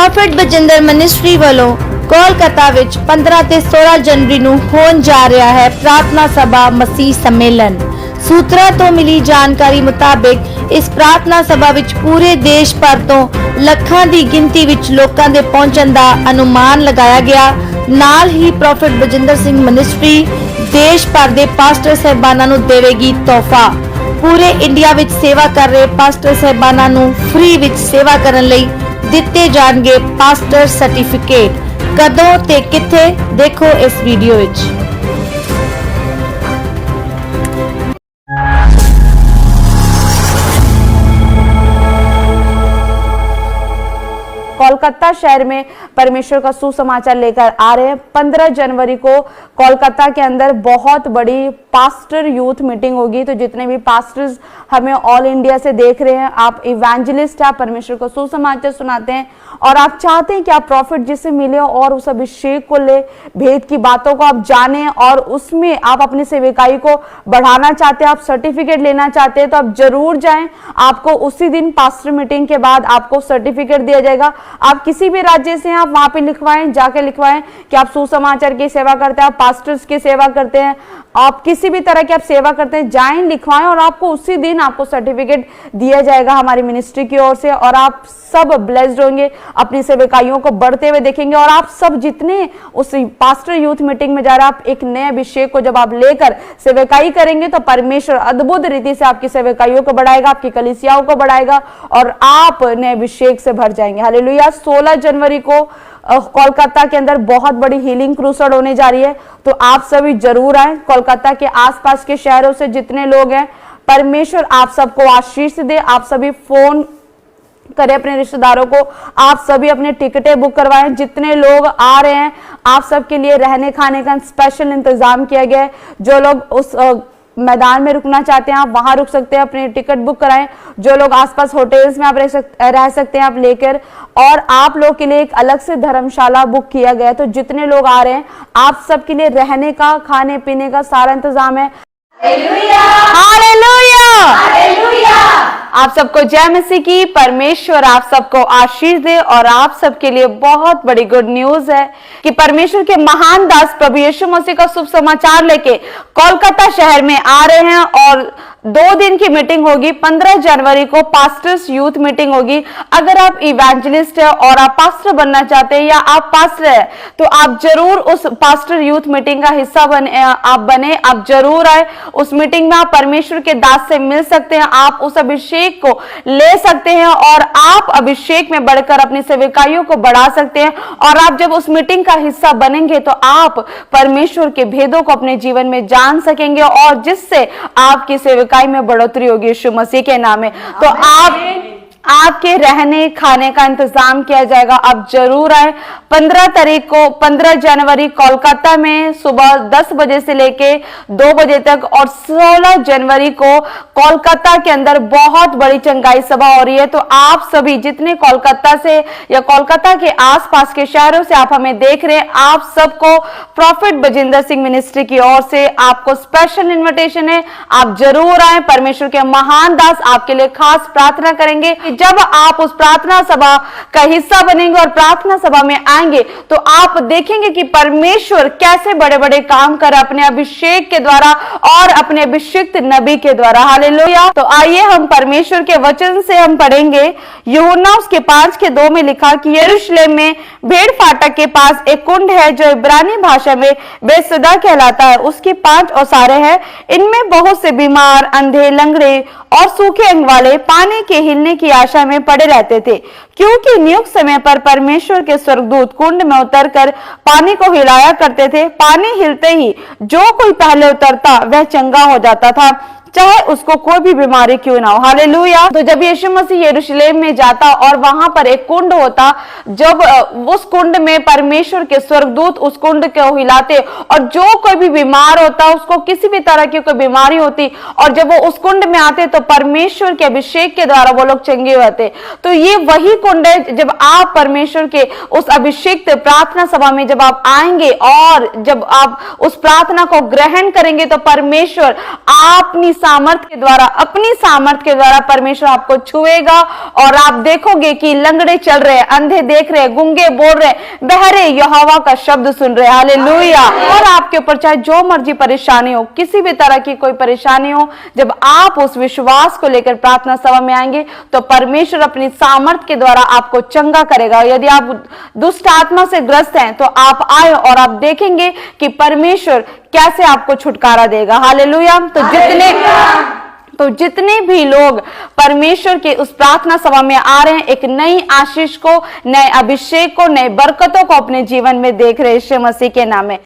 ਪ੍ਰੋਫੈਟ Bajinder ministry ਵੱਲੋਂ ਕੋਲਕਾਤਾ ਵਿੱਚ 15 ਤੇ 16 ਜਨਵਰੀ ਨੂੰ ਹੋਣ ਜਾ ਰਿਹਾ ਹੈ ਪ੍ਰਾਰਥਨਾ ਸਭਾ ਮਸੀਹ ਸੰਮੇਲਨ। ਸੂਤਰਾਂ ਤੋਂ ਮਿਲੀ ਜਾਣਕਾਰੀ ਮੁਤਾਬਿਕ ਇਸ ਪ੍ਰਾਰਥਨਾ ਸਭਾ ਵਿੱਚ ਪੂਰੇ ਦੇਸ਼ ਭਰ ਤੋਂ ਲੱਖਾਂ ਦੀ ਗਿਣਤੀ ਵਿੱਚ ਲੋਕਾਂ ਦੇ ਪਹੁੰਚਣ ਦਾ ਅਨੁਮਾਨ ਲਗਾਇਆ ਗਿਆ। ਨਾਲ ਹੀ ਪ੍ਰੋਫੈਟ ਬਜਿੰਦਰ ਸਿੰਘ ਮਿਨਿਸਟਰੀ ਦੇਸ਼ ਭਰ ਦੇ ਪਾਸਟਰ ਸਹਿਬਾਨਾਂ ਨੂੰ ਦੇਵੇਗੀ ਤੋਹਫਾ। ਪੂਰੇ ਇੰਡੀਆ ਵਿੱਚ ਸੇਵਾ ਕਰ ਰਹੇ ਪਾਸਟਰ ਸਹਿਬਾਨਾਂ ਨੂੰ ਫ੍ਰੀ ਵਿੱਚ ਸੇਵਾ ਕਰਨ ਲਈ ਦਿੱਤੇ ਜਾਣਗੇ ਪਾਸਟਰ ਸਰਟੀਫਿਕੇਟ। ਕਦੋਂ ਤੇ ਕਿੱਥੇ, ਦੇਖੋ ਇਸ ਵੀਡੀਓ ਵਿੱਚ। कोलकाता शहर में परमेश्वर का सुसमाचार लेकर आ रहे हैं। 15 जनवरी को कोलकाता के अंदर बहुत बड़ी पास्टर यूथ मीटिंग होगी। तो जितने भी पास्टर्स हमें ऑल इंडिया से देख रहे हैं, आप इवेंजलिस्ट, आप परमेश्वर को सुसमाचार सुनाते हैं और आप चाहते हैं कि आप प्रॉफिट जिससे मिले और उस अभिषेक को ले, भेद की बातों को आप जाने और उसमें आप अपनी सेविकाई को बढ़ाना चाहते हैं, आप सर्टिफिकेट लेना चाहते हैं, तो आप जरूर जाएं। आपको उसी दिन पास्टर मीटिंग के बाद आपको सर्टिफिकेट दिया जाएगा। आप किसी भी राज्य से हैं, आप वहां पे लिखवाएं, जाके लिखवाएं कि आप सुसमाचार की सेवा करते हैं, आप पास्टर्स की सेवा करते हैं, आप किसी भी तरह की आप सेवा करते हैं, जाएं, लिखवाएं और आपको उसी दिन आपको सर्टिफिकेट दिया जाएगा हमारी मिनिस्ट्री की ओर से। और आप सब ब्लेस्ड होंगे, अपनी सेवकाइयों को बढ़ते हुए देखेंगे। और आप सब जितने उस पास्टर यूथ मीटिंग में जा रहे हैं, आप एक नए अभिषेक को जब आप लेकर सेवकाई करेंगे तो परमेश्वर अद्भुत रीति से आपकी सेवकाइयों को बढ़ाएगा, आपकी कलीसियाओं को बढ़ाएगा और आप नए अभिषेक से भर जाएंगे। हालेलुया। 16 जनवरी को कोलकाता के अंदर बहुत बड़ी हीलिंग क्रूसेड होने जा रही है। तो आप सभी जरूर आए। कोलकाता के आसपास के शहरों से जितने लोग हैं, परमेश्वर आप सबको आशीष दे। आप सभी फोन करें अपने रिश्तेदारों को, आप सभी अपने टिकटें बुक करवाएं। जितने लोग आ रहे हैं, आप सबके लिए रहने खाने का स्पेशल इंतजाम किया गया है। जो लोग उस मैदान में रुकना चाहते हैं, आप वहां रुक सकते हैं, अपने टिकट बुक कराएं। जो लोग आसपास होटल्स में आप रह सकते हैं, आप लेकर। और आप लोग के लिए एक अलग से धर्मशाला बुक किया गया है। तो जितने लोग आ रहे हैं, आप सबके लिए रहने का, खाने पीने का सारा इंतजाम है। Hallelujah, hallelujah. आप सबको जय मसीह की। परमेश्वर आप सबको आशीष दे। और आप सबके लिए बहुत बड़ी गुड न्यूज है कि परमेश्वर के महान दास प्रभु यीशु मसीह का शुभ समाचार लेके कोलकाता शहर में आ रहे हैं। और 2 दिन की मीटिंग होगी। 15 जनवरी को पास्टर्स यूथ मीटिंग होगी। अगर आप इवेंजलिस्ट है और आप पास्टर बनना चाहते हैं या आप पास्टर है, तो आप जरूर उस पास्टर यूथ मीटिंग का हिस्सा बने। आप जरूर आए। उस मीटिंग में आप परमेश्वर के दास से मिल सकते हैं, आप उस अभिषेक को ले सकते हैं और आप अभिषेक में बढ़कर अपनी सेविकाइयों को बढ़ा सकते हैं। और आप जब उस मीटिंग का हिस्सा बनेंगे तो आप परमेश्वर के भेदों को अपने जीवन में जान सकेंगे और जिससे आपकी सेविकाई में बढ़ोतरी होगी यीशु मसीह के नाम में। तो आपके रहने खाने का इंतजाम किया जाएगा। आप जरूर आए। 15 जनवरी कोलकाता में सुबह 10 बजे से लेके 2 बजे तक और 16 जनवरी को कोलकाता के अंदर बहुत बड़ी चंगाई सभा हो रही है। तो आप सभी जितने कोलकाता से या कोलकाता के आसपास के शहरों से आप हमें देख रहे हैं, आप सबको प्रॉफिट बजिंदर सिंह मिनिस्ट्री की ओर से आपको स्पेशल इन्विटेशन है। आप जरूर आए। परमेश्वर के महान दास आपके लिए खास प्रार्थना करेंगे। जब आप उस प्रार्थना सभा का हिस्सा बनेंगे और प्रार्थना सभा में आएंगे तो आप देखेंगे कि परमेश्वर कैसे बड़े बड़े काम कर अपने अभिषेक के द्वारा और अपने अभिषिक्त नबी के द्वारा। हालेलुया। तो आइए हम परमेश्वर के वचन से हम पढ़ेंगे। यूहन्ना उसके 5:2 में लिखा कि यरूशलेम में भेड़ फाटक के पास एक कुंड है जो इब्रानी भाषा में बेसुदा कहलाता है। उसके 5 ओसारे हैं। इनमें बहुत से बीमार, अंधे, लंगड़े और सूखे अंग वाले पानी के हिलने की आशा में पड़े रहते थे, क्योंकि नियुक्त समय पर परमेश्वर के स्वर्गदूत कुंड में उतरकर पानी को हिलाया करते थे। पानी हिलते ही जो कोई पहले उतरता वह चंगा हो जाता था, चाहे उसको कोई भी बीमारी क्यों ना हो। हालेलुया। तो जब यीशु मसीह यरूशलेम में जाता और वहां पर एक कुंड होता, जब उस कुंड में परमेश्वर के स्वर्गदूत उस कुंड को हिलाते और जो कोई भी बीमार होता, उसको किसी भी तरह की कोई बीमारी होती और जब वो उस कुंड में आते तो परमेश्वर के अभिषेक के द्वारा वो लोग चंगे होते। तो ये वही कुंड है। जब आप परमेश्वर के उस अभिषेक प्रार्थना सभा में जब आप आएंगे और जब आप उस प्रार्थना को ग्रहण करेंगे तो परमेश्वर अपनी सामर्थ के द्वारा, अपनी सामर्थ के द्वारा परमेश्वर आपको छुएगा और आप देखोगे कि लंगड़े चल रहे हैं, अंधे देख रहे हैं, गूंगे बोल रहे हैं, बहरे यहोवा का शब्द सुन रहे हैं। हालेलुया। और आपके ऊपर चाहे जो मर्जी परेशानी हो, किसी भी तरह की कोई परेशानी हो, जब आप उस विश्वास को लेकर प्रार्थना सभा में आएंगे तो परमेश्वर अपनी सामर्थ के द्वारा आपको चंगा करेगा। यदि आप दुष्ट आत्मा से ग्रस्त हैं तो आप आए और आप देखेंगे कि परमेश्वर कैसे आपको छुटकारा देगा। हालेलुया। तो जितने भी लोग परमेश्वर के उस प्रार्थना सभा में आ रहे हैं, एक नई आशीष को, नए अभिषेक को, नए बरकतों को अपने जीवन में देख रहे हैं यीशु मसीह के नाम में।